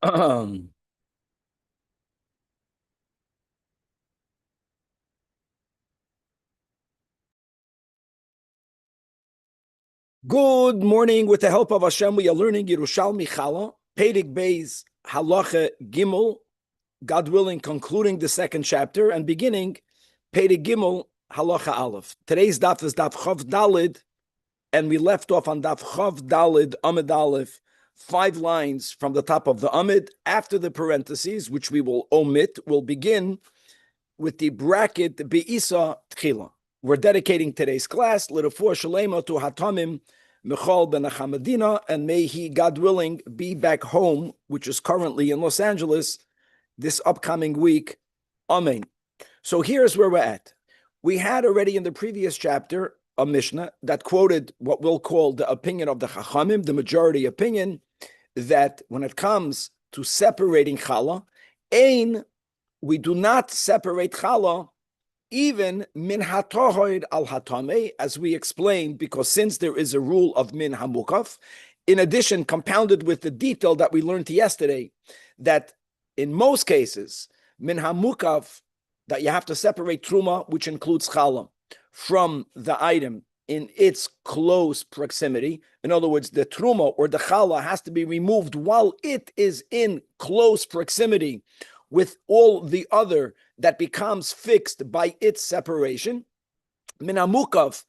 Um, Good morning. With the help of Hashem, we are learning Yerushalmi Chala, Pedig Beis Halacha Gimel, God willing, concluding the second chapter and beginning Pedig Gimel Halacha Aleph. Today's daf is daf Chav Dalid, and we left off on daf Chav Dalid Amid Aleph, 5 lines from the top of the Amid. After the parentheses, which we will omit, we'll begin with the bracket Be'isa Tchila. We're dedicating today's class, L'Refuah Shalema, to Hatamim Michal ben Achamadina, and may he, God willing, be back home, which is currently in Los Angeles, this upcoming week. Amen. So here's where we're at. We had already in the previous chapter a Mishnah that quoted what we'll call the opinion of the Chachamim, the majority opinion, that when it comes to separating Chala, we do not separate Chala even min hatohoid al hatame, as we explained, because since there is a rule of min hamukaf, in addition, compounded with the detail that we learned yesterday, that in most cases, min hamukaf, that you have to separate truma, which includes chala, from the item in its close proximity. In other words, the truma or the chala has to be removed while it is in close proximity with all the other that becomes fixed by its separation. Min hamukaf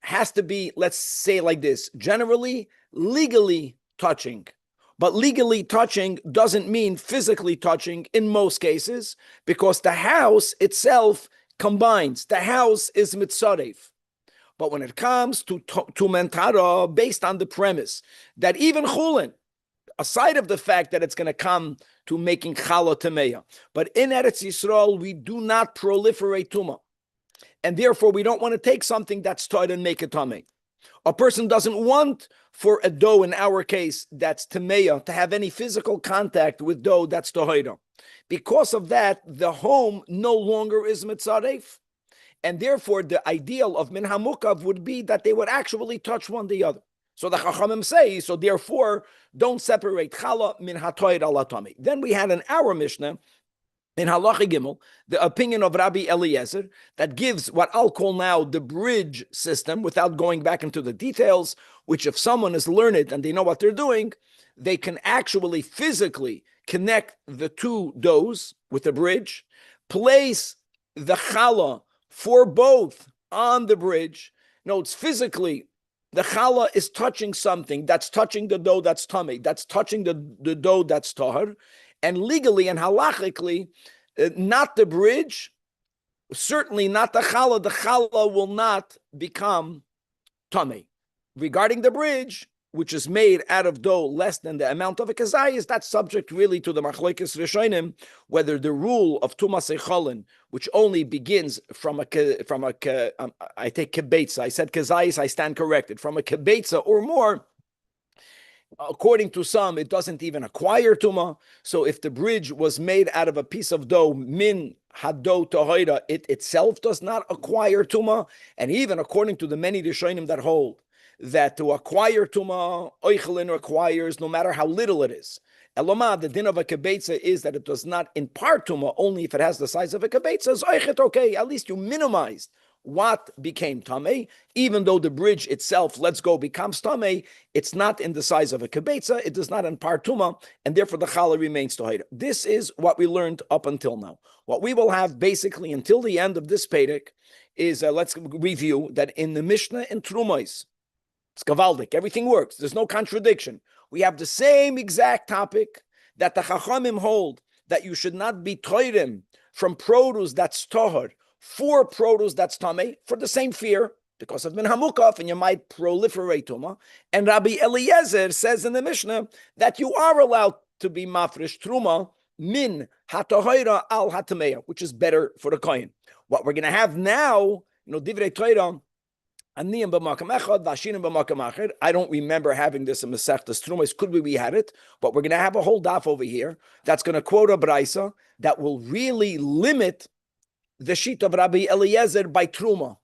has to be, let's say like this, generally, legally touching. But legally touching doesn't mean physically touching in most cases, because the house itself combines. The house is mitzaref. But when it comes to mentara, based on the premise that even chulin, aside of the fact that it's going to come to making chala tameya, but in Eretz Yisrael, we do not proliferate tuma. And therefore, we don't want to take something that's tied and make it tameh. A person doesn't want for a dough, in our case, that's tameya, to have any physical contact with dough that's tohira. Because of that, the home no longer is mitzaref. And therefore, the ideal of min hamukav would be that they would actually touch one the other. So the Chachamim say, so therefore, don't separate chala min hatoid alatami. Then we had in our Mishnah, in Halacha Gimel, the opinion of Rabbi Eliezer, that gives what I'll call now the bridge system, without going back into the details, which if someone is learned and they know what they're doing, they can actually physically connect the two doughs with a bridge, place the chala for both on the bridge. Notes physically, the chala is touching something that's touching the dough that's tummy, that's touching the dough that's tahar, and legally and halachically, not the bridge, certainly not the chala. The chala will not become tummy. Regarding the bridge, which is made out of dough less than the amount of a kazayis, that's subject really to the machlokes rishonim, whether the rule of tumas echolin, which only begins from I take kibetza, I said kazayis, I stand corrected, from a kibetza or more. According to some, it doesn't even acquire tuma. So if the bridge was made out of a piece of dough, min hado tohoira, it itself does not acquire tuma. And even according to the many rishonim that hold that to acquire tuma, oichelin requires no matter how little it is. Eloma, the din of a kibetza is that it does not impart tuma only if it has the size of a kibetza. Zoichet, okay, at least you minimized what became tamei, even though the bridge itself, let's go, becomes tamei, it's not in the size of a kibetza, it does not impart tuma, and therefore the chala remains tohira. This is what we learned up until now. What we will have basically until the end of this Perek is, let's review that in the Mishnah in Trumais, it's gavaldik, everything works, there's no contradiction. We have the same exact topic that the Chachamim hold, that you should not be toirim from produce that's tohar, for produce that's tamei, for the same fear, because of min hamukaf, and you might proliferate tuma. And Rabbi Eliezer says in the Mishnah that you are allowed to be mafresh truma min hatohira al hatameya, which is better for the kohen. What we're going to have now, divrei Torah, I don't remember having this in Masechtas Trumos. Could we had it? But we're going to have a whole daf over here that's going to quote a braisa that will really limit the sheet of Rabbi Eliezer by Truma.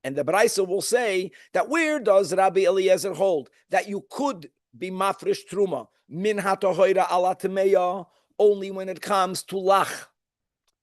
And the braisa will say that where does Rabbi Eliezer hold that you could be mafresh Truma min hatohoira ala temeya, only when it comes to lach.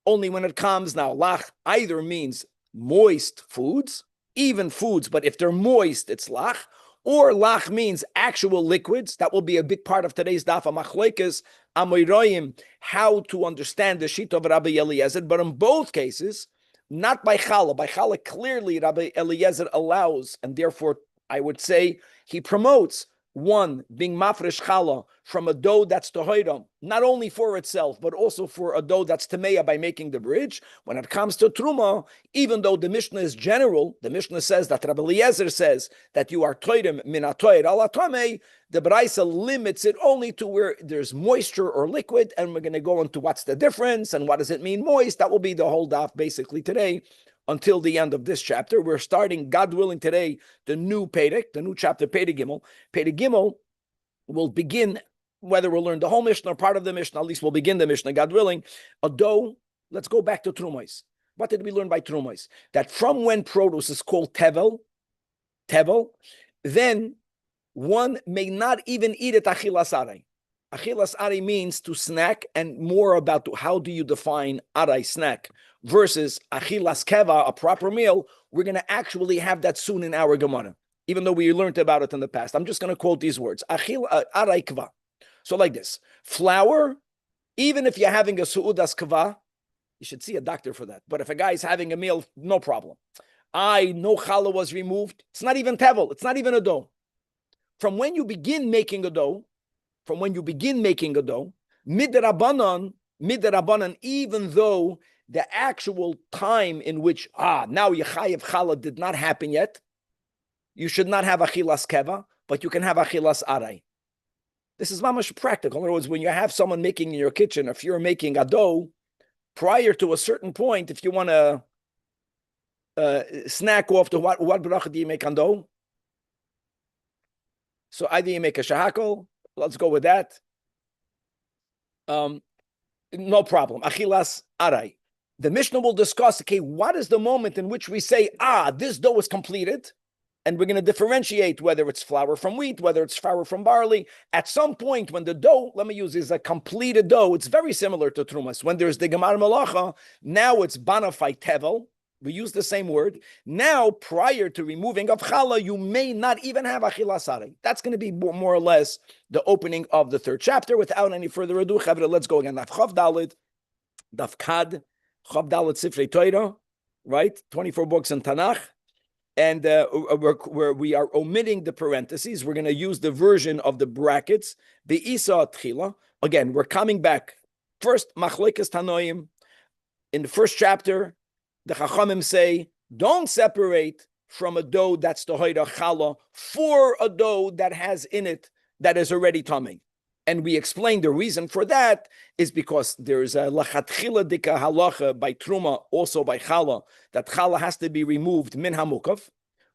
Only when it comes now. Lach either means moist foods, even foods, but if they're moist, it's lach. Or lach means actual liquids. That will be a big part of today's daf machlekes amoyroyim, how to understand the sheet of Rabbi Eliezer. But in both cases, not by challah. By challah, clearly Rabbi Eliezer allows, and therefore I would say he promotes one being mafresh challah from a dough that's tohoira, not only for itself, but also for a dough that's tameya by making the bridge. When it comes to truma, even though the Mishnah is general, the Mishnah says that Rabbi Eliezer says that you are toirim min atoir ala tamei, the Braisa limits it only to where there's moisture or liquid, and we're going to go into what's the difference and what does it mean moist. That will be the whole daf basically today until the end of this chapter. We're starting, God willing, today, the new Perek, the new chapter, Perek Gimel. Perek Gimel will begin, whether we'll learn the whole Mishnah or part of the Mishnah, at least we'll begin the Mishnah, God willing. A dough, let's go back to Trumais. What did we learn by Trumais? That from when produce is called tevel, then one may not even eat it achilas aray. Achilas aray means to snack, and more about how do you define aray, snack, versus achilas keva, a proper meal. We're going to actually have that soon in our Gemara, even though we learned about it in the past. I'm just going to quote these words. Aray keva. So like this, flour, even if you're having a su'udas keva, you should see a doctor for that. But if a guy is having a meal, no problem. No challah was removed. It's not even tevel. It's not even a dough. From when you begin making a dough, midrabanan, even though the actual time in which, now Yechayev Challah did not happen yet, you should not have achilas keva, but you can have achilas aray. This is mamash practical. In other words, when you have someone making in your kitchen, if you're making a dough, prior to a certain point, if you want to snack off to what bracha do you make on dough? So either you make a shahakol, let's go with that. No problem. Achilas aray. The Mishnah will discuss, okay, what is the moment in which we say, this dough is completed, and we're going to differentiate whether it's flour from wheat, whether it's flour from barley. At some point, when the dough, is a completed dough, it's very similar to trumas. When there's the gemar malacha, now it's banafai tevel. We use the same word. Now, prior to removing of challah, you may not even have achilas aray. That's going to be more or less the opening of the third chapter. Without any further ado, chavre, let's go again. Daf Chav Daled, Daf Kad, Chav Daled Sifrei Torah, right? 24 books in Tanakh. And we are omitting the parentheses. We're going to use the version of the brackets. The Isa Tchila. Again, we're coming back. First, Machlekes Tanoim. In the first chapter, the Chachamim say, don't separate from a dough that's tohoira challah for a dough that has in it that is already tamei. And we explained the reason for that is because there's a lachatchila dika halacha by truma, also by challah, that challah has to be removed min hamukav,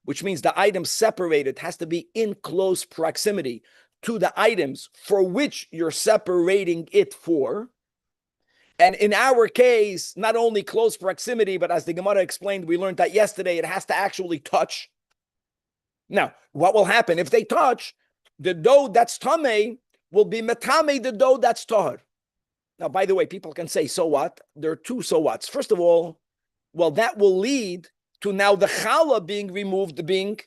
which means the item separated has to be in close proximity to the items for which you're separating it for. And in our case, not only close proximity, but as the Gemara explained, we learned that yesterday, it has to actually touch. Now, what will happen if they touch? The dough that's tamei will be metame the dough that's tahor. Now, by the way, people can say, so what? There are two so whats. First of all, well, that will lead to now the challah being removed, being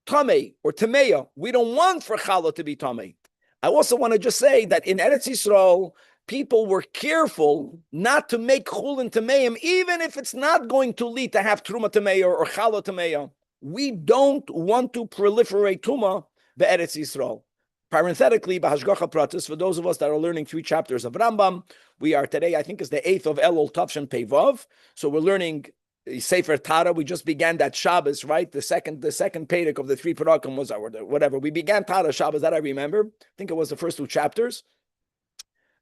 tamei or tameya. We don't want for challah to be tamei. I also want to just say that in Eretz Yisrael, people were careful not to make chulin tameim, even if it's not going to lead to have truma tameya or challah tameya. We don't want to proliferate tuma be'eretz Yisrael. Parenthetically, b'hashgacha pratis, for those of us that are learning 3 chapters of Rambam, we are today, I think, is the 8th of Elul Tavshin Peivav. So we're learning Sefer Tara. We just began that Shabbos, right? The second Perek of the 3 Parakim was our whatever. We began Tara Shabbos, that I remember. I think it was the first 2 chapters.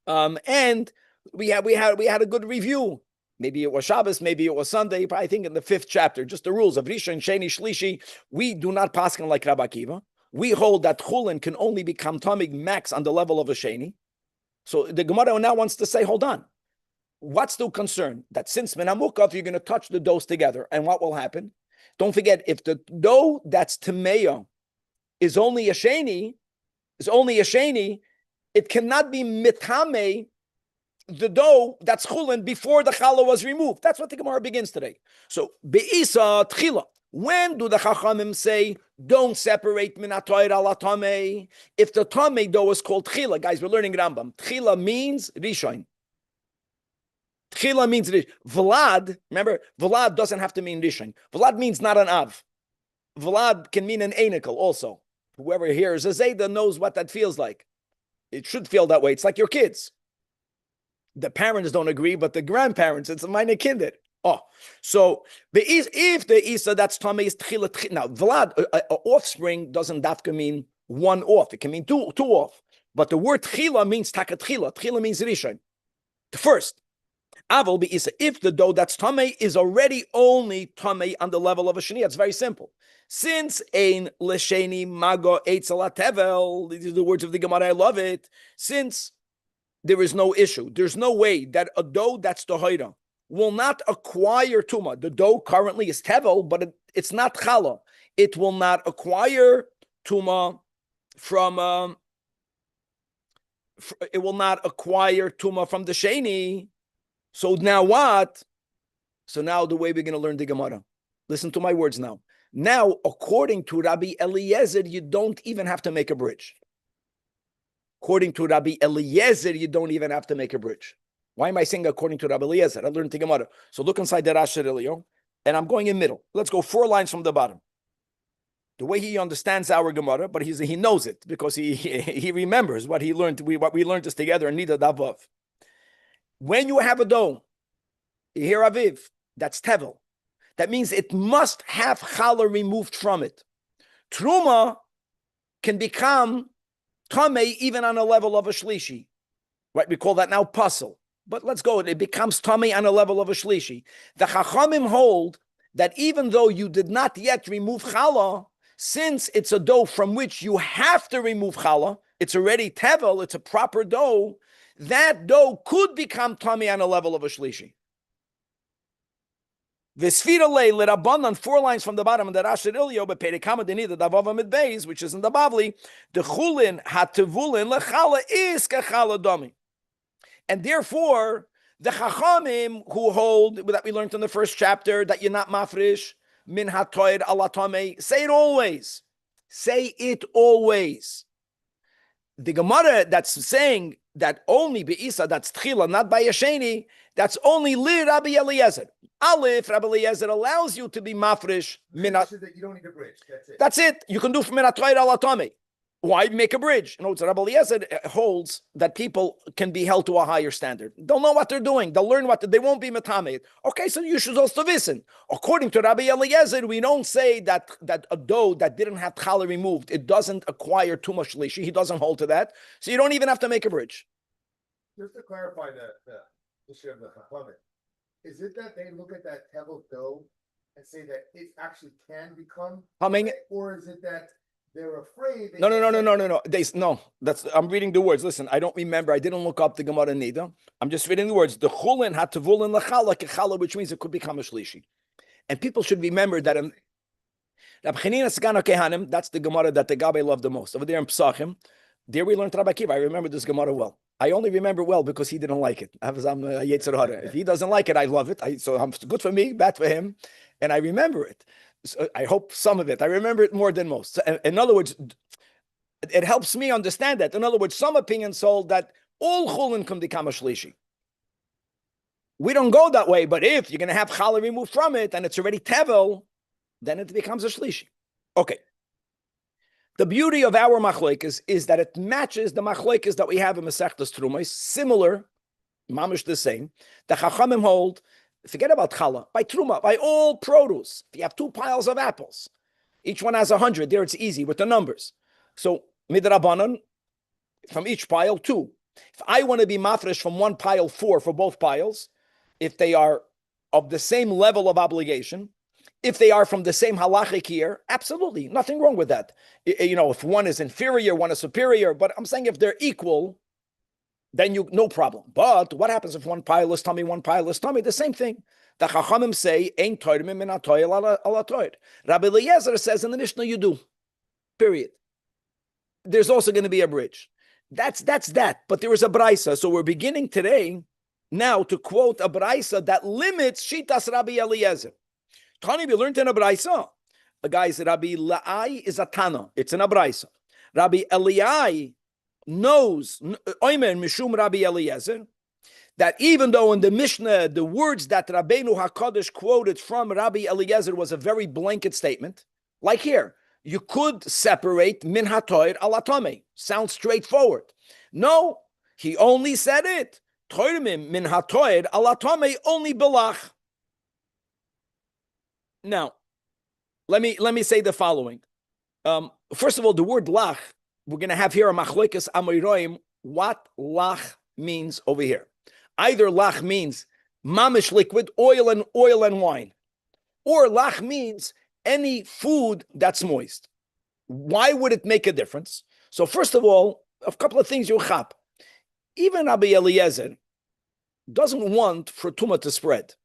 And we had a good review. Maybe it was Shabbos, maybe it was Sunday, but I think in the 5th chapter, just the rules of Rishon, Sheni, Shlishi, we do not paskin like Rabbi Akiva. We hold that chulin can only become tamig max on the level of a sheni. So the Gemara now wants to say, hold on. What's the concern? That since menamukaf, you're going to touch the doughs together. And what will happen? Don't forget, if the dough that's tameya is only a sheni, it cannot be mitame, the dough that's chulin before the challah was removed. That's what the Gemara begins today. So be'isa tchila. When do the Chachamim say don't separate min hatoyer ala tamei? If the tamei dough is called tchila, guys, we're learning Rambam. Tchila means rishon. Tchila means rishon. Vlad, remember, Vlad doesn't have to mean rishon. Vlad means not an av. Vlad can mean an anikel also. Whoever hears a zayda knows what that feels like. It should feel that way. It's like your kids. The parents don't agree, but the grandparents, it's meine Kinder. Oh, so if the Isa that's Tomei is tchila. Now, Vlad, offspring doesn't dafka mean one off. It can mean two off. But the word tchila means taka tchila. Tchila means rishon. First, aval be Isa. If the dough that's Tomei is already only Tomei on the level of a sheni, it's very simple. Since ein lesheni mago eitzel tevel, these are the words of the Gemara. I love it. Since there is no issue, there's no way that a dough that's tohira will not acquire tuma. The dough currently is tevel, but it's not challah. It will not acquire tuma from. It will not acquire tuma from the sheni. So now what? So now the way we're going to learn the Gemara. Listen to my words now. Now, according to Rabbi Eliezer, you don't even have to make a bridge. According to Rabbi Eliezer, you don't even have to make a bridge. Why am I saying according to Rabbi Eliezer? I learned the Gemara. So look inside the Rashi Elio, and I'm going in middle. Let's go 4 lines from the bottom. The way he understands our Gemara, but he knows it because he remembers what he learned. What we learned this together in Nida Davav. When you have a dough, you hear Aviv, that's tevel. That means it must have challah removed from it. Truma can become tamei even on a level of a shlishi. Right? We call that now puzzle. But let's go. It becomes tamei on a level of a shlishi. The Chachamim hold that even though you did not yet remove challah, since it's a dough from which you have to remove challah, it's already tevel, it's a proper dough, that dough could become tamei on a level of a shlishi. V'sfira lei l'rabbanan, 4 lines from the bottom of the Rashi Ilyo, but perikama deni the Davav Amid Beis, which is in the Bavli, the chulin hatevulin lechala is kechala domi, and therefore the Chachamim who hold that we learned in the first chapter that you're not mafrish min hatoyer ala tamei, say it always. Say it always. The Gemara that's saying that only be'isa, that's tchila, not by yasheni, that's only li Rabbi Eliezer. Aleph, Rabbi Eliezer allows you to be mafresh. You don't need a bridge. That's it. That's it. You can do from minat toyer ala tamei. Why make a bridge? You know, Rabbi Eliezer holds that people can be held to a higher standard. They'll know what they're doing. They'll learn they won't be metamed. Okay, so you should also listen. According to Rabbi Eliezer, we don't say that a dough that didn't have challah removed, it doesn't acquire too much lishi. He doesn't hold to that. So you don't even have to make a bridge. Just to clarify the issue of the Chachamim, is it that they look at that tevel dough and say that it actually can become, or is it that they're afraid? No. I'm reading the words. Listen, I don't remember. I didn't look up the Gemara Nida. I'm just reading the words. The chulin hatevulin lechala kechala, which means it could become a shlishi. And people should remember that in Rabbi Chanina Sagana Kehanim, that's the Gemara that the Gabe loved the most. Over there in Psachim, there we learned Rabbi Akiva. I remember this Gemara well. I only remember well because he didn't like it. If he doesn't like it, I love it. So I'm good for me, bad for him, and I remember it. So I hope some of it. I remember it more than most. So, in other words, it helps me understand that. In other words, some opinions hold that all chulin can become a shlishi. We don't go that way, but if you're going to have challah removed from it and it's already tevel, then it becomes a shlishi. Okay. The beauty of our machlokes is that it matches the machlokes that we have in Masechtas Trumos, similar, mamish the same. The Chachamim hold, forget about challah, by truma, by all produce. If you have 2 piles of apples, each one has 100. There it's easy with the numbers. So midrabanan, from each pile 2. If I want to be mafresh from one pile 4 for both piles, if they are of the same level of obligation, if they are from the same halachic year, absolutely, nothing wrong with that. You know, if one is inferior, one is superior, but I'm saying if they're equal, then no problem. But what happens if one pile is tummy, one pile is tummy? The same thing. The Chachamim say, "Ein toirim min hatoil ala toir." Rabbi Eliezer says in the Mishnah, you do. Period. There's also going to be a bridge. That's that. But there is a braisa. So we're beginning today now to quote a braisa that limits Shitas Rabbi Eliezer. Tani, we learned in a braisa. Guys, Rabbi La'ai is a Tana. It's in a braisa. Rabbi Eliai knows, Oimer Mishum Rabbi Eliezer, that even though in the Mishnah, the words that Rabbeinu HaKadosh quoted from Rabbi Eliezer was a very blanket statement, like here, you could separate min hatoir alatome. Sounds straightforward. No, he only said it. Toirmim min hatoir alatome only belach. Now, let me say the following. First of all, the word lach, we're going to have here a machlokas amoyroim, what lach means over here. Either lach means mamish liquid, oil and wine, or lach means any food that's moist. Why would it make a difference? So first of all, a couple of things you chap. Even Rabbi Eliezer doesn't want for tumah to spread.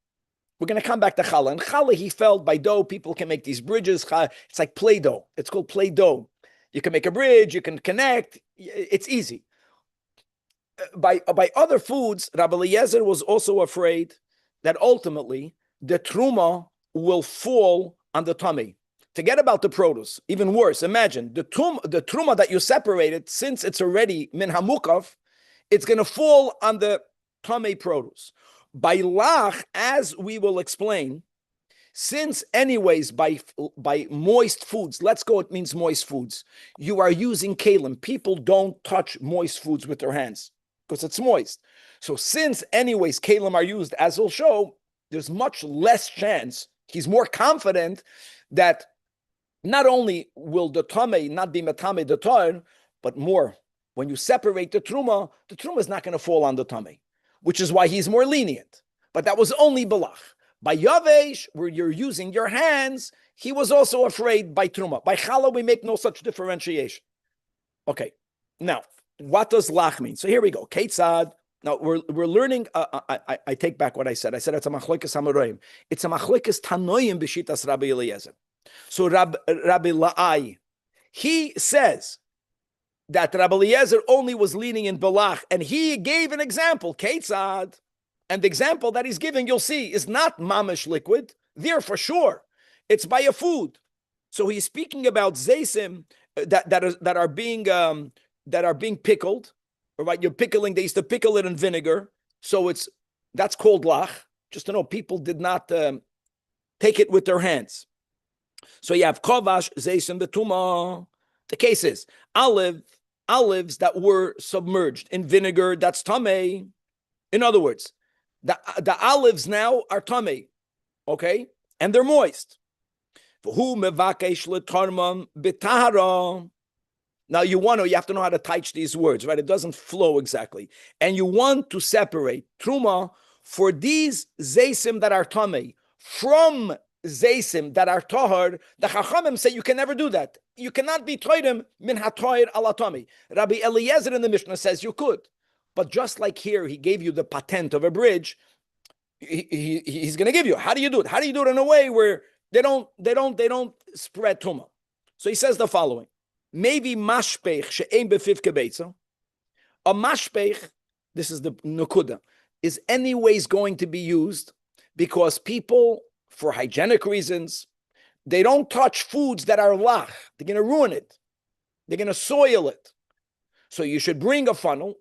We're going to come back to challah. And challah, he felt by dough, people can make these bridges. It's like Play-Doh. It's called Play-Doh. You can make a bridge, you can connect. It's easy. By other foods, Rabbi Eliezer was also afraid that ultimately the truma will fall on the tummy. Forget about the produce. Even worse, imagine the truma that you separated, since it's already min hamukaf, it's going to fall on the tummy produce. By lach, as we will explain, since anyways by moist foods, let's go, it means moist foods, you are using kalim. People don't touch moist foods with their hands because it's moist. So since anyways kalim are used, as we'll show, there's much less chance, he's more confident that not only will the tameh not be matame the tar, but more, when you separate the truma is not going to fall on the tameh, which is why he's more lenient. But that was only balach. By yavesh, where you're using your hands, he was also afraid by truma. By challah, we make no such differentiation. Okay, now, what does lach mean? So here we go. Ketzad. Now, we're learning, I take back what I said. I said it's a machlokas hamoraim. It's a machlokas tanoim b'shitas Rabbi Eliezer. So Rabbi La'ai, he says that Rabbi Eliezer only was leaning in balach, and he gave an example, Ketzad. And the example that he's giving, you'll see, is not mamish liquid. There for sure, it's by a food. So he's speaking about zaysim that are being pickled. All right, you're pickling. They used to pickle it in vinegar, so that's called lach. Just to know, people did not take it with their hands. So you have kovash zaysim betuma. The case is olives that were submerged in vinegar. That's tamei. In other words, the olives now are tamei, okay, and they're moist. Now you have to know how to teach these words, right? It doesn't flow exactly, and you want to separate truma for these zaysim that are tamei from zaysim that are tahar. The chachamim say you can never do that. You cannot be toirim min hatoir ala tamei. Rabbi Eliezer in the Mishnah says you could. But just like here, he gave you the patent of a bridge. He's going to give you. How do you do it? How do you do it in a way where they don't spread tumah? So he says the following: maybe mashpech she'ein befif kebeitza. A mashpech, this is the nukuda, is anyways going to be used because people, for hygienic reasons, they don't touch foods that are lach. They're going to ruin it. They're going to soil it. So you should bring a funnel.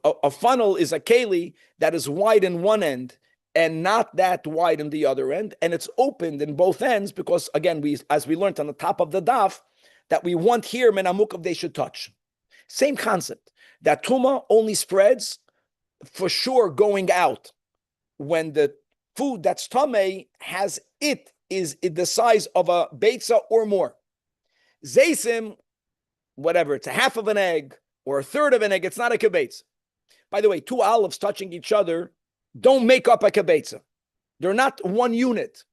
A funnel is a keli that is wide in one end and not that wide in the other end, and it's opened in both ends because, again, as we learned on the top of the daf, that we want here menamukav they should touch. Same concept. That tuma only spreads for sure going out when the food that's tamei is the size of a beitza or more. Zaysim, whatever, it's a half of an egg or a third of an egg, it's not a kibetza. By the way, two olives touching each other don't make up a kibetza. They're not one unit.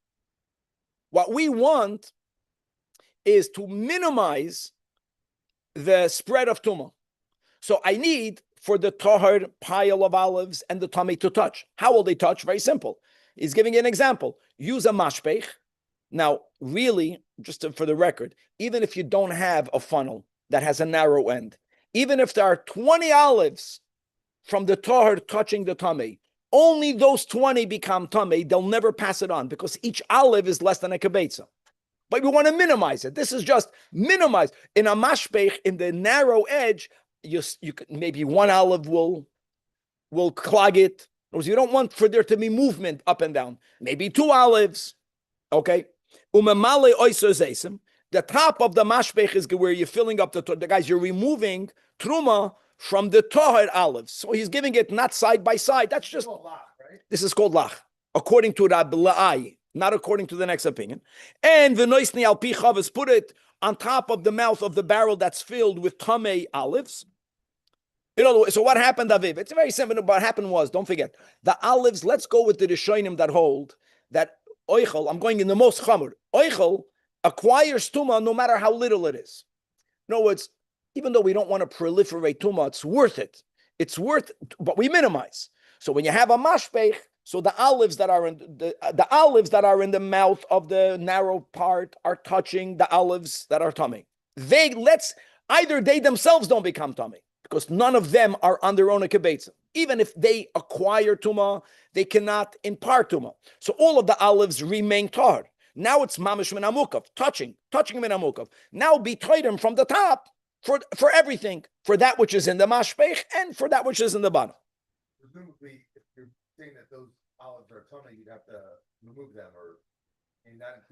What we want is to minimize the spread of tumah. So I need for the tahar pile of olives and the tummy to touch. How will they touch? Very simple. He's giving you an example. Use a mashpech. Now, really, just for the record, even if you don't have a funnel that has a narrow end, even if there are 20 olives from the tahor touching the tamei, only those 20 become tamei. They'll never pass it on because each olive is less than a kibetza. But we want to minimize it. This is just minimize. In a mashpech, in the narrow edge, you could, maybe one olive will clog it. You don't want for there to be movement up and down. Maybe 2 olives. Okay. The top of the mashpech is where you're filling up the guys. You're removing truma from the tahor olives. So he's giving it not side by side. That's just this is called lach, according to Rabbi La'ai, not according to the next opinion. And v'noisni al pi chavis, put it on top of the mouth of the barrel that's filled with tamei olives. In other words, so what happened, Aviv? It's very simple. What happened was, don't forget, the olives, let's go with the Rishonim that hold that oichel, I'm going in the most chamur, oichel acquires tuma no matter how little it is. In other words, even though we don't want to proliferate tuma, it's worth it. It's worth, but we minimize. So when you have a mashpech, so the olives that are in the olives that are in the mouth of the narrow part are touching the olives that are tummy. Either they themselves don't become tummy, because none of them are on their own a kibetza. Even if they acquire tuma, they cannot impart tuma. So all of the olives remain tar. Now it's mamish min amukav, touching min amukav. Now be toidim from the top for everything, for that which is in the mashpech and for that which is in the bottom. Presumably, if you're saying that those olives are tummy, you'd have to remove them, or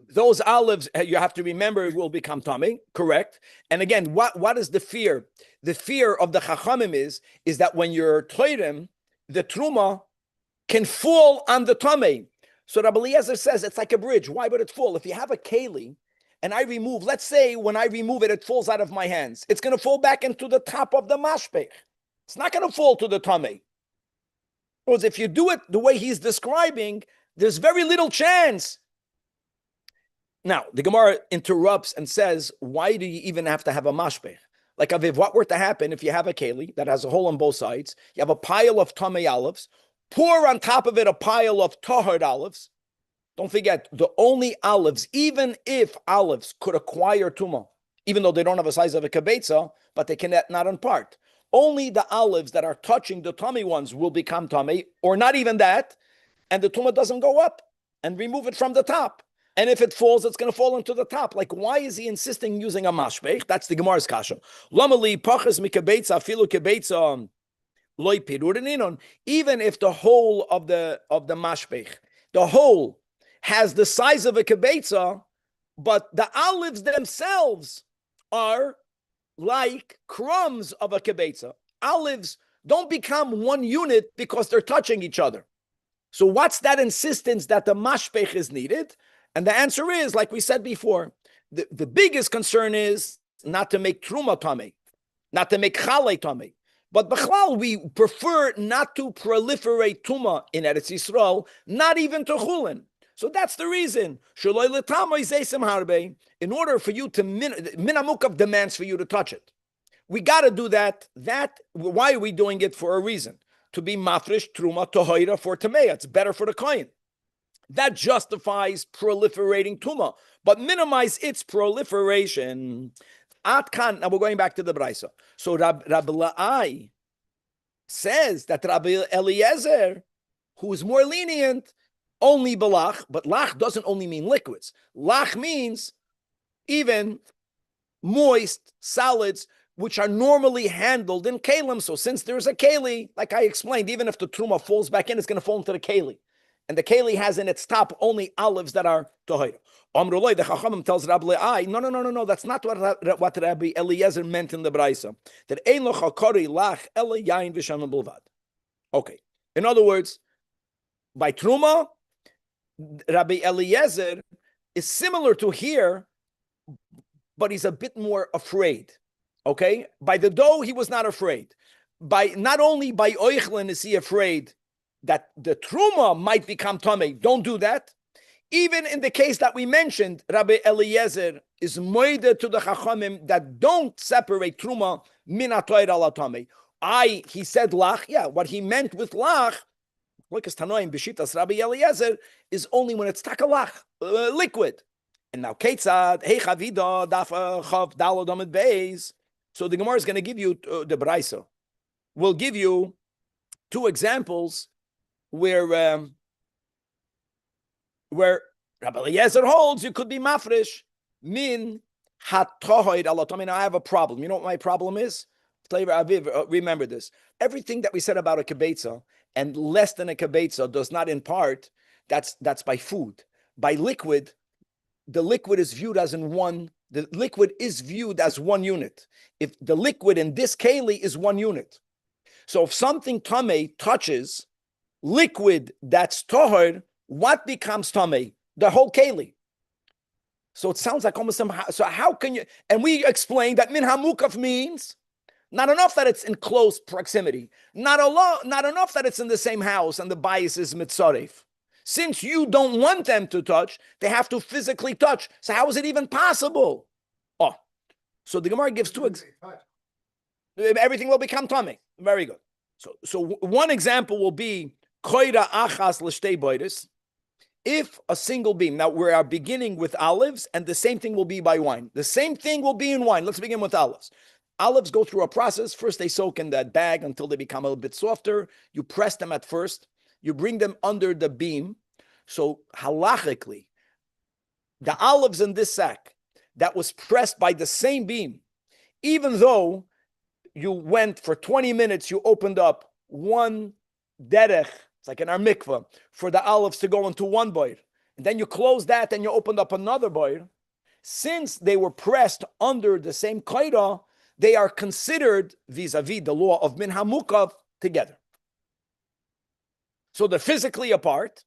those olives, you have to remember, will become tummy, correct? And again, what is the fear? The fear of the chachamim is that when you're toidim, the truma can fall on the tummy. So Rabbi Eliezer says it's like a bridge. Why would it fall? If you have a keli and I remove, let's say when I remove it, it falls out of my hands. It's going to fall back into the top of the mashpech. It's not going to fall to the tummy. Because if you do it the way he's describing, there's very little chance. Now, the Gemara interrupts and says, why do you even have to have a mashpech? Like, Aviv, what were to happen if you have a keli that has a hole on both sides, you have a pile of tamei olives, pour on top of it a pile of tahor olives. Don't forget, the only olives, even if olives could acquire tuma, even though they don't have a size of a kibetza, but they cannot not impart. Only the olives that are touching the tummy ones will become tummy, or not even that, and the tuma doesn't go up, and remove it from the top. And if it falls, it's going to fall into the top. Like, why is he insisting using a mashpech? That's the Gemara's kasha. Lamali pachas mikabetza filu kibetza loy pirurinon. Even if the whole of the mashpech, the whole has the size of a kibetza, but the olives themselves are like crumbs of a kibetza. Olives don't become one unit because they're touching each other. So what's that insistence that the mashpech is needed? And the answer is, like we said before, the biggest concern is not to make truma tamei, not to make chale tamei. But b'chlal, we prefer not to proliferate tuma in Eretz Yisrael, not even to chulin. So that's the reason. In order for you to minamukav demands for you to touch it. We got to do that. Why are we doing it? For a reason. To be mafresh truma tohoira for tameya. It's better for the kohen. That justifies proliferating tuma, but minimize its proliferation. Atkan. Now we're going back to the Braisa. So Rabbi La'ai says that Rabbi Eliezer, who is more lenient, only belach, but lach doesn't only mean liquids. Lach means even moist solids, which are normally handled in kalim. So since there's a keli, like I explained, even if the truma falls back in, it's going to fall into the keli. And the keli has in its top only olives that are tohira. Amrullah, the Chachamim tells Rabbi Le'ai, no, that's not what Rabbi Eliezer meant in the Braisa. That ein lo chakori lach ele yain v'shamim bulvad. Okay. In other words, by truma, Rabbi Eliezer is similar to here, but he's a bit more afraid. Okay? By the dough, he was not afraid. Not only by oichlin is he afraid that the truma might become tamei. Don't do that. Even in the case that we mentioned, Rabbi Eliezer is moide to the chachamim that don't separate truma min atoir ala tamei. He said lach. Yeah, what he meant with lach, like as Tanoim b'shitas Rabbi Eliezer, is only when it's takalach, liquid. And now ketzad hey chavida daf chav dalod amid beis. So the Gemara is going to give you the Braisa. We'll give you two examples where Rabbi Eliezer holds you could be mafresh min hatohoid alatom. I have a problem. You know what my problem is? Remember this. Everything that we said about a kibetza and less than a kibetza does not impart. That's by food. By liquid, the liquid is viewed as one unit. If the liquid in this keli is 1 unit. So if something tamei touches liquid that's tahor, what becomes tamei? The whole keli. So it sounds like almost somehow. So how can you? And we explained that min hamukaf means not enough that it's in close proximity, not enough that it's in the same house and the bias is mitzaref. Since you don't want them to touch, they have to physically touch. So how is it even possible? Oh, so the Gemara gives two examples. Everything will become tummy. Very good. So one example will be koira achas l'shtei boides. If a single beam, now we are beginning with olives, and the same thing will be by wine. The same thing will be in wine. Let's begin with olives. Olives go through a process. First, they soak in that bag until they become a little bit softer. You press them at first. You bring them under the beam. So halachically, the olives in this sack that was pressed by the same beam, even though you went for 20 minutes, you opened up one derech, it's like in our mikvah, for the olives to go into one boir. And then you close that and you opened up another boir. Since they were pressed under the same kaira, they are considered vis-a-vis the law of min hamukav together. So they're physically apart,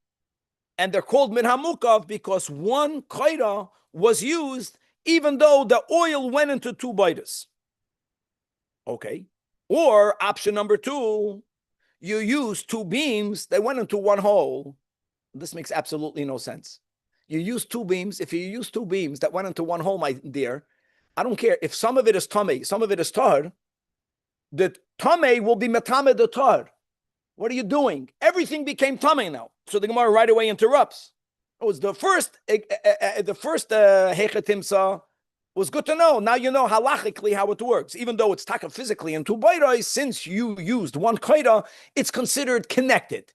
and they're called min hamukav because one kaira was used even though the oil went into two boiras. Okay. Or option number two, you use two beams that went into one hole. This makes absolutely no sense. You use two beams. If you use two beams that went into one hole, my dear, I don't care if some of it is tamei, some of it is tar. The tamei will be metame the tar. What are you doing? Everything became tamei now. So the Gemara right away interrupts. It was the first hechetimsa was good to know. Now you know halachically how it works. Even though it's taka physically in two bairais, since you used one kaida, it's considered connected.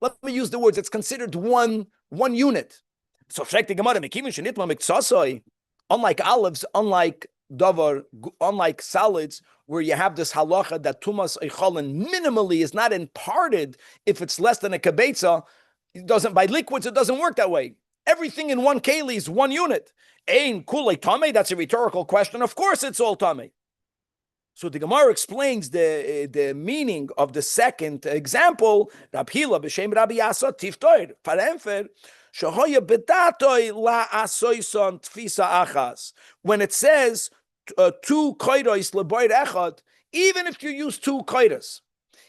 Let me use the words. It's considered one unit. So unlike olives, unlike davar, unlike salads, where you have this halacha that tumas eichalin minimally is not imparted if it's less than a kibetza, it doesn't, by liquids, it doesn't work that way. Everything in one keli is one unit. Ein kulei tamei, that's a rhetorical question. Of course it's all tamei. So the Gemara explains the meaning of the second example. Rab Hila b'shem Rabbi Yasa tiftoir farenfer shehoya bedatoi la asoison tfisa achas. When it says two koiros leboir echad, even if you use two koiros,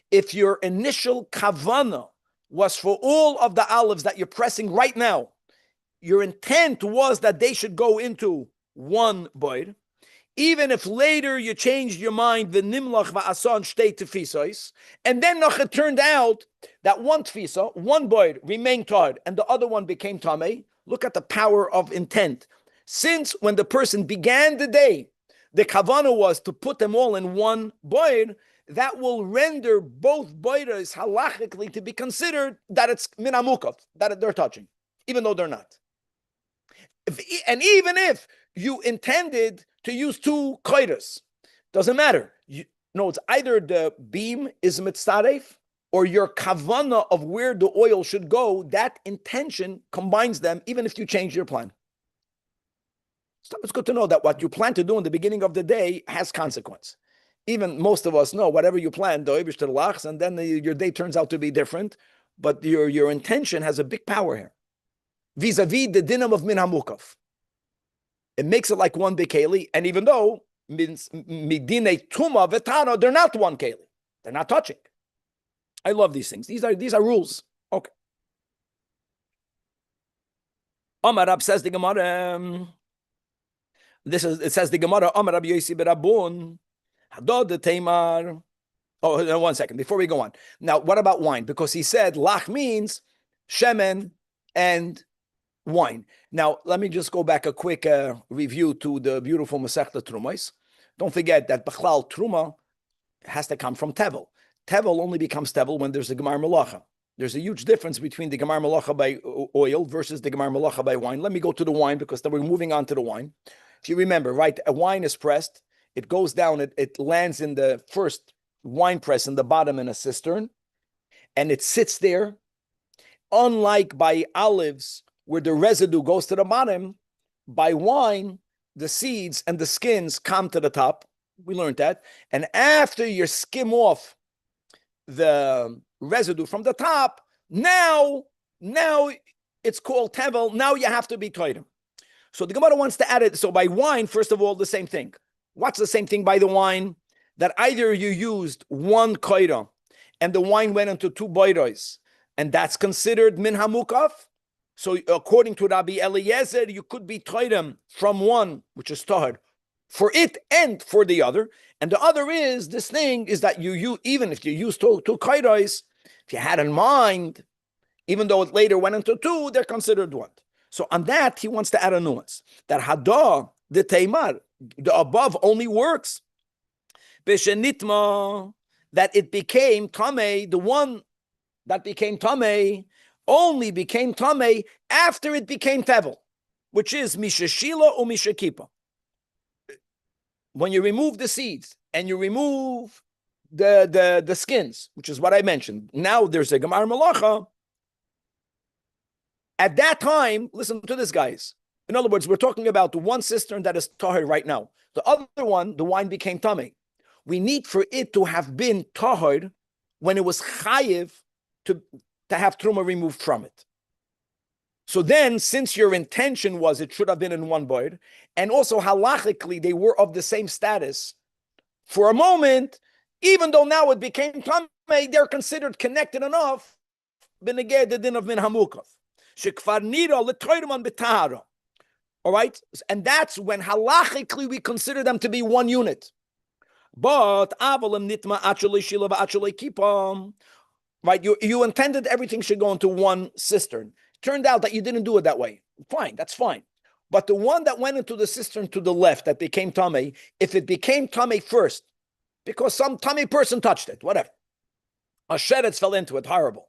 if your initial kavana was for all of the olives that you're pressing right now, your intent was that they should go into one boir. Even if later you changed your mind, the nimlach va'asan shtei tefisos, and then it turned out that one tefisa, one boir, remained tar, and the other one became tamei. Look at the power of intent. Since when the person began the day, the kavanah was to put them all in one boir, that will render both boiras halachically to be considered that it's min hamukav, that they're touching, even though they're not. And even if you intended to use two koiras, doesn't matter. It's either the beam is mitzaref or your kavana of where the oil should go. That intention combines them, even if you change your plan. So it's good to know that what you plan to do in the beginning of the day has consequence. Even most of us know whatever you plan, and then your day turns out to be different. But your intention has a big power here, vis-a-vis the dinam of min hamukav. It makes it like one big keli, and even though midine tuma vetana, they're not one keli, they're not touching. I love these things. These are rules. Okay. Amar Rab says the Gemara. It says the Gemara. Amar Rab Yosi berabun hadod teimar. Oh, 1 second before we go on. Now, what about wine? Because he said lach means shemen and wine. Now, let me just go back a quick review to the beautiful Masechta Trumos. Don't forget that Bechlal Truma has to come from Tevel. Tevel only becomes Tevel when there's a Gemar Malacha. There's a huge difference between the Gemar Malacha by oil versus the Gemar Malacha by wine. Let me go to the wine because then we're moving on to the wine. If you remember, right, a wine is pressed, it goes down, it lands in the first wine press in the bottom in a cistern, and it sits there. Unlike by olives, where the residue goes to the bottom, by wine, the seeds and the skins come to the top. We learned that. And after you skim off the residue from the top, now it's called tevel. Now you have to be toidim. So the Gemara wants to add it. So by wine, first of all, the same thing. What's the same thing by the wine? That either you used one koira and the wine went into two boiros, and that's considered min hamukaf. So according to Rabbi Eliezer, you could be toidim from one, which is tahar, for it and for the other. And the other is, this thing is that you even if you use two kairos, if you had in mind, even though it later went into two, they're considered one. So on that, he wants to add a nuance. That hada, the teimar, the above only works. Beshenitma, that it became tamei, the one that became tamei, only became tamei after it became tevel, which is mishashila or mishakipa. When you remove the seeds and you remove the skins, which is what I mentioned, now there's a gemar malacha. At that time, listen to this, guys. In other words, we're talking about the one cistern that is tahir right now. The other one, the wine became tamei. We need for it to have been tahir when it was chayiv to have truma removed from it. So then, since your intention was it should have been in one board, and also halachically they were of the same status, for a moment, even though now it became tamei, they're considered connected enough. B'negei the din of min hamukaf. Shekfar nira l'toyrim b'tahara. All right, and that's when halachically we consider them to be one unit. But avalim nitma actually shila actually kipam. Right, you intended everything should go into one cistern. Turned out that you didn't do it that way. Fine, that's fine. But the one that went into the cistern to the left that became tamei, if it became tamei first, because some tamei person touched it, whatever, a sheretz fell into it, horrible.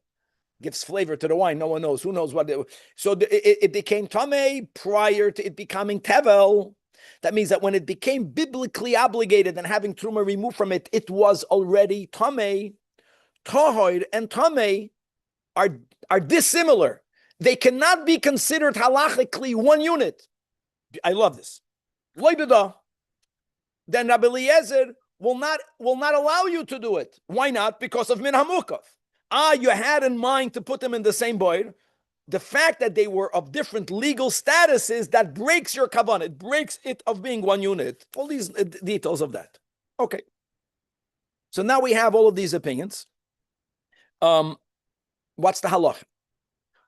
Gives flavor to the wine. No one knows. Who knows what? So it became tamei prior to it becoming tevel. That means that when it became biblically obligated and having truma removed from it, it was already tamei. Tahor and tamei are dissimilar. They cannot be considered halachically one unit. I love this. Then Rabbi Eliezer will not allow you to do it. Why not? Because of min hamukaf. You had in mind to put them in the same board. The fact that they were of different legal statuses, that breaks your kavanah. It breaks it of being one unit. All these details of that. Okay. So now we have all of these opinions. What's the halach?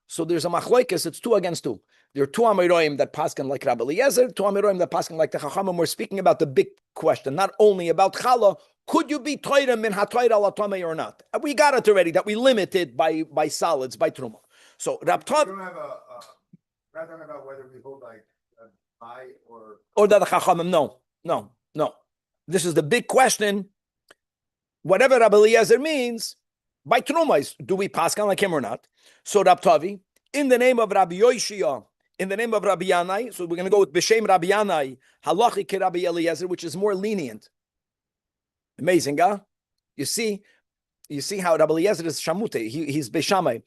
So there's a machlokes, it's 2 against 2. There are 2 amiroim that paskin like Rabbi Eliezer, 2 amiroim that paskin like the Chachamim. We're speaking about the big question, not only about challah. Could you be toirim min hatoir ala tamei or not? We got it already that we limit it by solids, by truma. So Rab Tav, we don't have we're not talking about whether we hold like by or that the Chachamim. No. This is the big question. Whatever Rabbi Eliezer means, by truma, do we paskin like him or not? So Rab Tavi, in the name of Rabbi Yoshia, in the name of Rabbi Yanai, so we're going to go with B'Shem Rabbi Yanai, halachi ke Rabbi Eliezer, which is more lenient. Amazing, huh? You see how Rabbi Eliezer is shamute. He's Beishamai.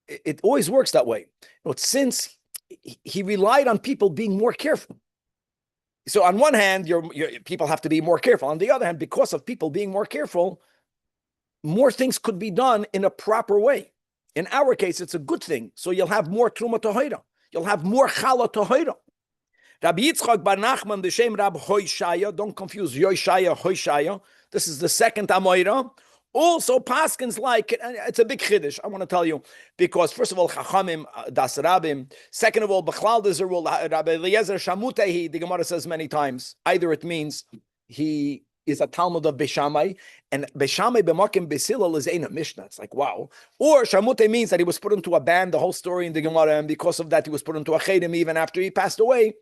It always works that way. But since he relied on people being more careful. So on one hand, your people have to be more careful. On the other hand, because of people being more careful, more things could be done in a proper way. In our case, it's a good thing. So you'll have more truma tohira. You'll have more challah tohira. Rabbi Yitzchak bar Nachman b'shem Rab Hoishaya. Don't confuse Yoishaya, Hoishaya. This is the second Amoira. Also, Paskins like it. It's a big chiddush, I want to tell you. Because first of all, Chachamim, Das Rabbim. Second of all, Bechlal there's a rule. Rabbi Eliezer Shamutehi, the Gemara says many times. Either it means he is a Talmud of Beishamai, and Beishamai b'makim b'silal is ain't a Mishnah. It's like, wow. Or Shamute means that he was put into a band, the whole story in the Gemara, and because of that he was put into a chedim even after he passed away.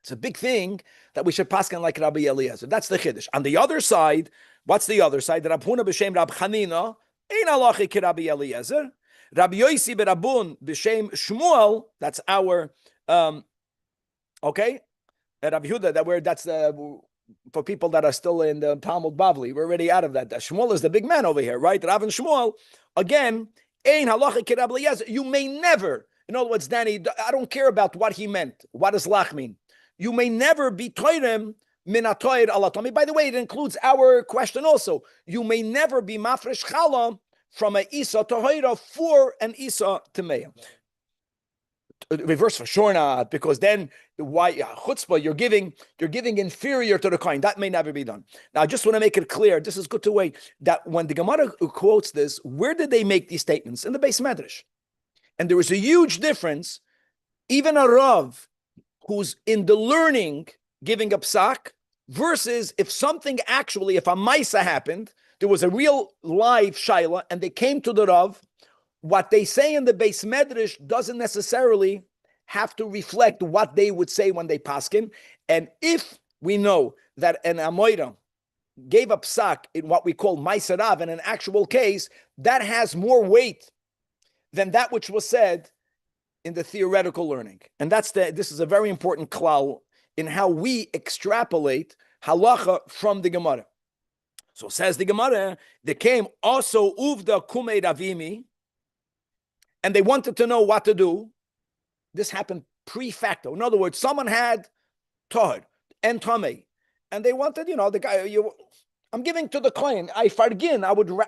It's a big thing that we should paskin like Rabbi Eliezer. That's the chiddush. On the other side, what's the other side? Rab Huna b'shem Rab Chanina ein halachi ki Rabbi Eliezer. Rabbi Yosi b'Rabun b'shem Shmuel. That's our okay. Rabbi Yehuda. That's for people that are still in the Talmud Bavli. We're already out of that. Shmuel is the big man over here, right? Rav and Shmuel again. Ein halachi ki Rabbi Eliezer. You may never. In other words, Danny, I don't care about what he meant. What does lach mean? You may never be toirem min atoir alatomi. By the way, it includes our question also. You may never be mafresh chala from an isa tohira for an isa temeya. Reverse for sure not, because then why chutzpah? You're giving inferior to the coin. That may never be done. Now, I just want to make it clear. This is good to wait. That when the Gemara quotes this, where did they make these statements? In the Beis Medrash, and there was a huge difference. Even a Rav who's in the learning giving a psak versus if something actually, if a maisa happened, there was a real live shaila, and they came to the Rav. What they say in the Beis Medrash doesn't necessarily have to reflect what they would say when they paskin. And if we know that an Amoira gave a psak in what we call maisa Rav in an actual case, that has more weight than that which was said in the theoretical learning. And this is a very important klal in how we extrapolate halacha from the Gemara. So says the Gemara, they came also uvda kumei ravimi, and they wanted to know what to do. This happened pre-facto. In other words, someone had tahor and tamei, and they wanted, the guy, I'm giving to the kohen. I fargin,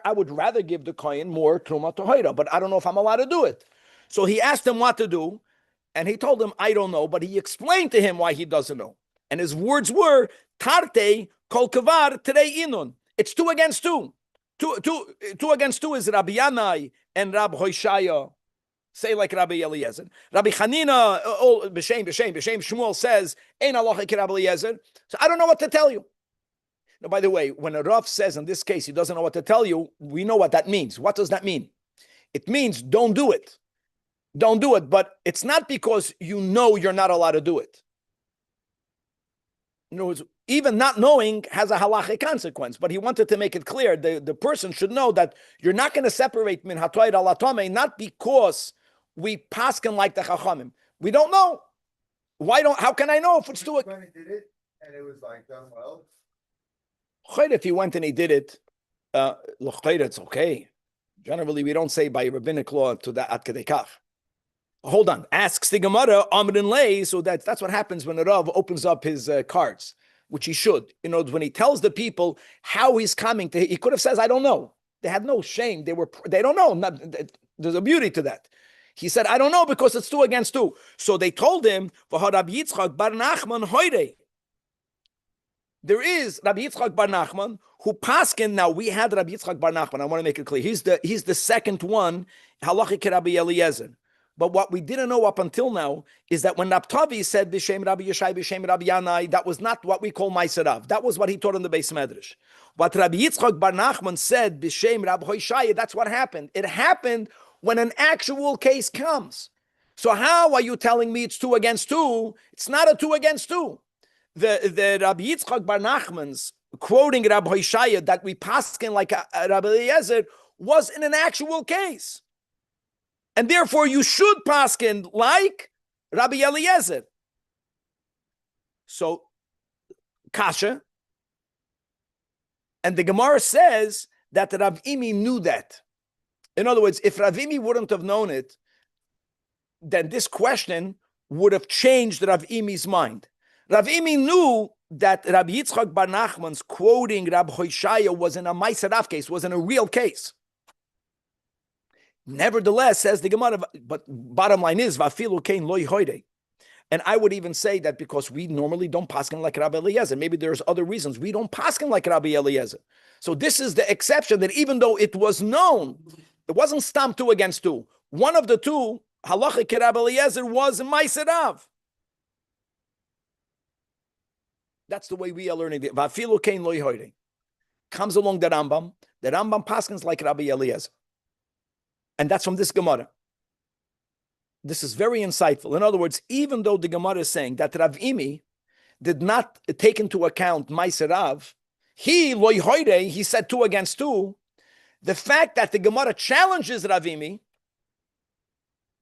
I would rather give the kohen more truma tahora, but I don't know if I'm allowed to do it. So he asked him what to do, and he told him, I don't know, but he explained to him why he doesn't know. And his words were, Tarte kol kavar terei inun. It's 2 against 2. Two against 2 is Rabbi Yanai and Rabbi Hoshaya. Say like Rabbi Eliezer. Rabbi Chanina, b'shem Shmuel says, Ein halacha ki Rabbi Eliezer. So I don't know what to tell you. Now, by the way, when a Rav says in this case he doesn't know what to tell you, we know what that means. What does that mean? It means don't do it. Don't do it, but it's not because you know you're not allowed to do it. In other words, even not knowing has a halachic consequence, but he wanted to make it clear, the person should know that you're not going to separate min hatoir ala tamei, not because we paskin like the chachamim. We don't know. How can I know if it's too... When he did it, and it was like done well? If he went and he did it, it's okay. Generally, we don't say by rabbinic law to that at kedekach. Hold on. Asks the Gemara, Amrin lay, so that's what happens when a Rav opens up his cards, which he should. When he tells the people how he's coming to, he could have said, I don't know. They had no shame. They don't know. There's a beauty to that. He said, I don't know because it's 2 against 2. So they told him, Rabbi Yitzchak bar Nachman hoire. There is Rabbi Yitzchak bar Nachman who paskin. Now we had Rabbi Yitzchak bar Nachman. I want to make it clear. He's the second one, halachi ki Rabbi Eliezer. But what we didn't know up until now is that when Raptavi said b'shem Rabbi Yeshai, b'shem Rabbi Yanai, that was not what we call Ma'aser Rav. That was what he taught in the Beis Medrash. What Rabbi Yitzchak bar Nachman said b'shem Rabbi Hoshaya, that's what happened. It happened when an actual case comes. So how are you telling me it's 2 against 2? It's not a 2 against 2. The Rabbi Yitzchak bar Nachman's quoting Rabbi Hoshaya that we paskin like Rabbi Eliezer was in an actual case. And therefore, you should paskin like Rabbi Eliezer. So, kasha. And the Gemara says that Rav Imi knew that. In other words, if Rav Imi wouldn't have known it, then this question would have changed Rav Imi's mind. Rav Imi knew that Rabbi Yitzchak bar Nachman's quoting Rabbi Hoshaya was in a Ma'aser Rav case, was in a real case. Nevertheless, says the Gemara, but bottom line is, Vafilu kein loy hoide. And I would even say that because we normally don't paskin like Rabbi Eliezer. Maybe there's other reasons. We don't paskin like Rabbi Eliezer. So this is the exception that even though it was known, it wasn't stamped 2 against 2. One of the 2, halacha ki Rabbi Eliezer, was Ma'aser Rav. That's the way we are learning it. Vafilu kein loy hoide. Comes along the Rambam. The Rambam paskins like Rabbi Eliezer. And that's from this Gemara. This is very insightful. In other words, even though the Gemara is saying that Rav Imi did not take into account Ma'aser Rav, he said 2 against 2. The fact that the Gemara challenges Ravimi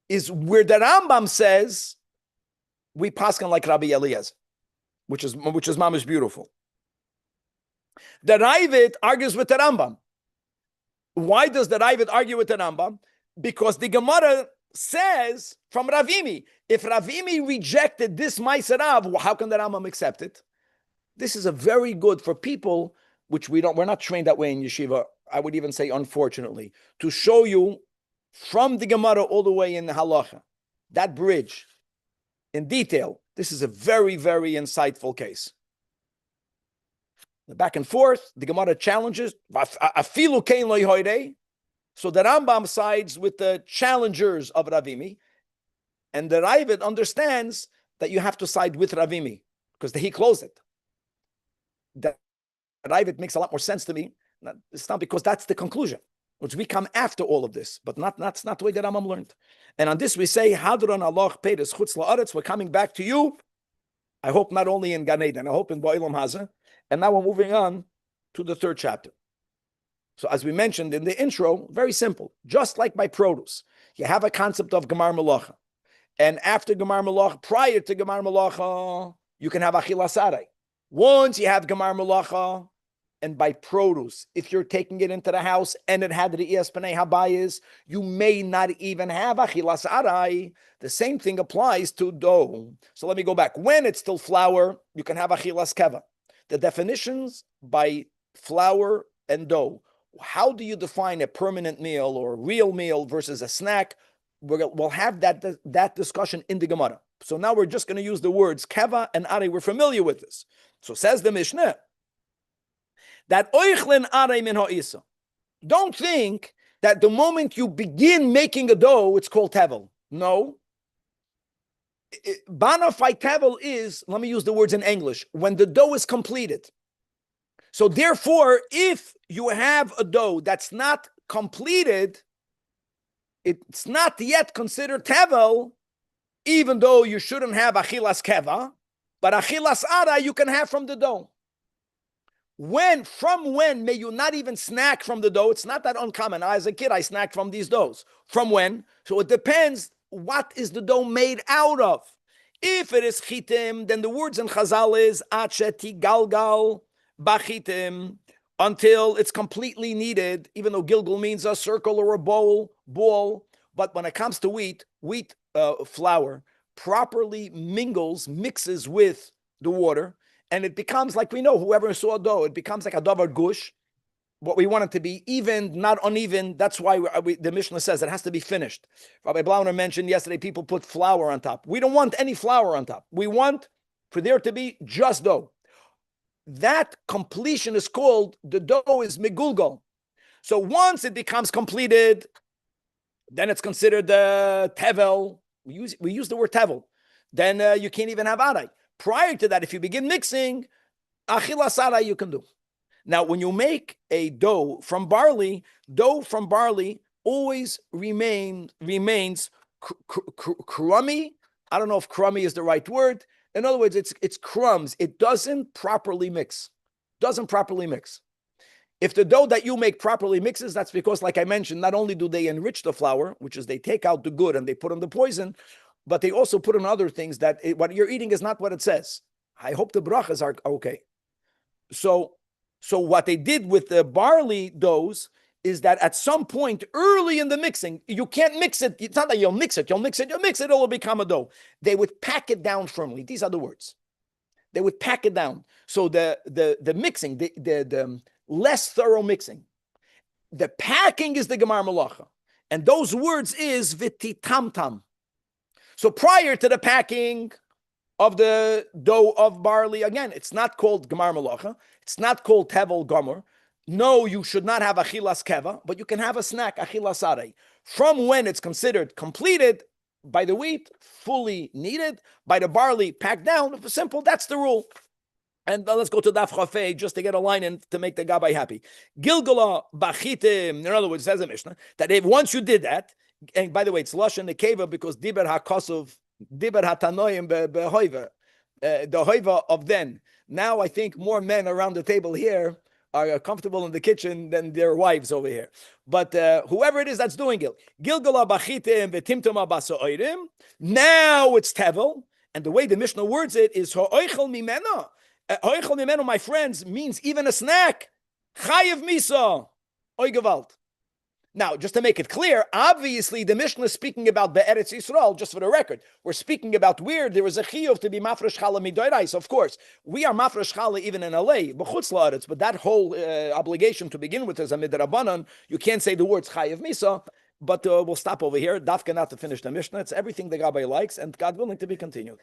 is where the Rambam says we paskin like Rabbi Eliezer, which is mamish beautiful. The Ravid argues with the Rambam. Why does the Ravid argue with the Rambam? Because the Gemara says from Ravimi, if Ravimi rejected this Ma'aser Rav, how can the Rambam accept it? This is a very good for people which we're not trained that way in yeshiva. I would even say, unfortunately, to show you from the Gemara all the way in the halacha, that bridge in detail. This is a very, very insightful case. The back and forth, the Gemara challenges. Afilu kein lo yhoidei. So the Rambam sides with the challengers of Ravimi, and the Ravid understands that you have to side with Ravimi because he closed it. The Ravid makes a lot more sense to me. It's not because that's the conclusion, which we come after all of this, but that's not the way that Rambam learned. And on this we say, Hadron Allah Peiris Chutz La'aretz. We're coming back to you. I hope not only in Gan Eden, I hope in Ba'ilam Hazeh. And now we're moving on to the 3rd chapter. So as we mentioned in the intro, very simple. Just like by produce, you have a concept of Gemar Melacha. And after Gemar Melacha, prior to Gemar Melacha, you can have Achilas Arei. Once you have Gemar Melacha, and by produce, if you're taking it into the house and it had the Pnei Habayis, you may not even have Achilas Arei. The same thing applies to dough. So let me go back. When it's still flour, you can have Achilas Keva. The definitions by flour and dough. How do you define a permanent meal or a real meal versus a snack? We'll have that discussion in the Gemara. So now we're just going to use the words Keva and Arei. We're familiar with this. So says the Mishnah, that oichlin arei min ha'isa. Don't think that the moment you begin making a dough, it's called tevel. No. Bona fide tevel is, let me use the words in English, when the dough is completed. So therefore, if you have a dough that's not completed, it's not yet considered tevel, even though you shouldn't have achilas keva, but achilas arei you can have from the dough. From when may you not even snack from the dough? It's not that uncommon. As a kid, I snacked from these doughs. From when? So it depends what is the dough made out of. If it is chitim, then the words in Chazal is acheti galgal bachitim, until it's completely kneaded, even though gilgal means a circle or a ball. But when it comes to wheat flour properly mixes with the water, and it becomes, like we know, whoever saw dough, it becomes like a davar gush. What we want it to be, even, not uneven. That's why the Mishnah says it has to be finished. Rabbi Blauner mentioned yesterday people put flour on top. We don't want any flour on top. We want for there to be just dough. That completion is called, the dough is megulgal. So once it becomes completed, then it's considered tevel. We use the word tevel. Then you can't even have arei. Prior to that, if you begin mixing, achilas arei you can do. Now, when you make a dough from barley always remains crummy. I don't know if crummy is the right word. In other words, it's crumbs. It doesn't properly mix. If the dough that you make properly mixes, that's because, like I mentioned, not only do they enrich the flour, which is they take out the good and they put in the poison, but they also put in other things that what you're eating is not what it says. I hope the brachas are okay. So what they did with the barley doughs is that at some point early in the mixing, you can't mix it. It's not that you'll mix it, it will become a dough. They would pack it down firmly. These are the words. They would pack it down. So the mixing, the less thorough mixing, the packing is the gemar malacha. And those words is v'titamtam. So prior to the packing of the dough of barley, again, it's not called gemar malacha. It's not called tevel gomer. No, you should not have achilas keva, but you can have a snack, achilas arei. From when it's considered completed, by the wheat, fully kneaded, by the barley, packed down. Simple, that's the rule. And let's go to Daf Chafei just to get a line in to make the Gabbai happy. Gilgala bachitim, in other words, says a Mishnah, that if once you did that, and by the way, it's Lashon Nekeva because Diber HaKosov, Diber HaTanoim behoiver. the hoiva of then. Now I think more men around the table here are comfortable in the kitchen than their wives over here. But whoever it is that's doing it, Gilgala bachitim v'timtoma basoirim. Now it's tevel, and the way the Mishnah words it is ha'oichel mimena. Ha'oichel mimena, my friends, means even a snack. Chayev misa, oy gewalt. Now, just to make it clear, obviously the Mishnah is speaking about Be'eretz Yisrael, just for the record. We're speaking about where there was a chiyuv to be mafresh challah midorais. Of course, we are mafresh challah even in LA, but that whole obligation to begin with is a midrabanan. You can't say the words chayev misa, but we'll stop over here. Dafka not to finish the Mishnah. It's everything the Rabbi likes, and God willing to be continued.